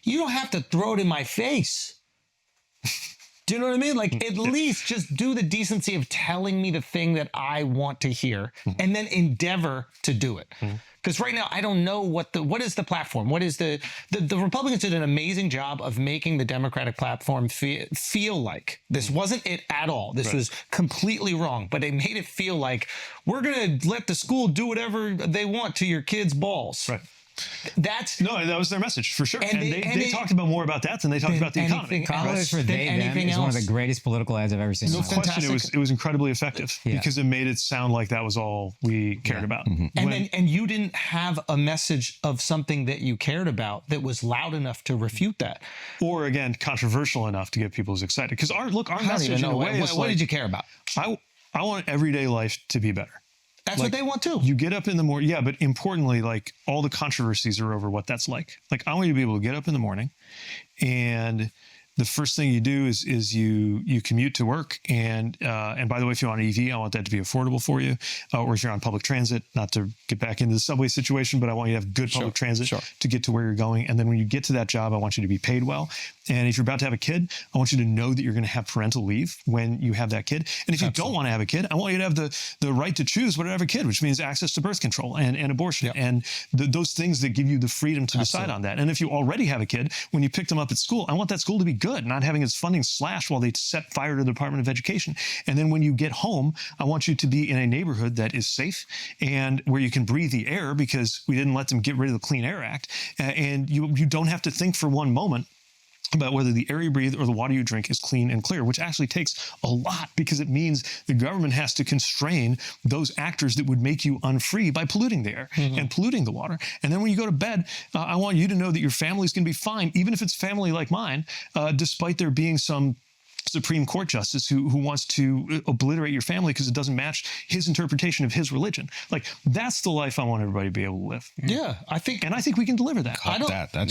you don't have to throw it in my face. Do you know what I mean? Like, at least just do the decency of telling me the thing that I want to hear and then endeavor to do it. Because right now, I don't know what is the platform? What is the Republicans did an amazing job of making the Democratic platform feel like this wasn't it at all. This was completely wrong, but they made it feel like we're going to let the school do whatever they want to your kids' balls. Right. That was their message for sure. And they talked about more about that than they talked about the economy. College for they them is one of the greatest political ads I've ever seen. No question, it was incredibly effective because it made it sound like that was all we cared about. And you didn't have a message of something that you cared about that was loud enough to refute that, or again controversial enough to get people as excited. Because our message in a way is what did you care about? I want everyday life to be better. That's what they want too. You get up in the morning. Yeah, but importantly, like all the controversies are over what that's like. Like I want you to be able to get up in the morning and the first thing you do is you commute to work. And by the way, if you want an EV, I want that to be affordable for you. Or if you're on public transit, not to get back into the subway situation, but I want you to have good public transit to get to where you're going. And then when you get to that job, I want you to be paid well. And if you're about to have a kid, I want you to know that you're going to have parental leave when you have that kid. And if you don't want to have a kid, I want you to have the right to choose whether to have a kid, which means access to birth control and abortion and those things that give you the freedom to decide on that. And if you already have a kid, when you pick them up at school, I want that school to be good, not having its funding slashed while they set fire to the Department of Education. And then when you get home, I want you to be in a neighborhood that is safe and where you can breathe the air because we didn't let them get rid of the Clean Air Act. And you don't have to think for one moment about whether the air you breathe or the water you drink is clean and clear, which actually takes a lot because it means the government has to constrain those actors that would make you unfree by polluting the air and polluting the water. And then when you go to bed, I want you to know that your family's going to be fine, even if it's family like mine, despite there being some Supreme Court justice who wants to obliterate your family because it doesn't match his interpretation of his religion. Like that's the life I want everybody to be able to live. Yeah, I think we can deliver that. That's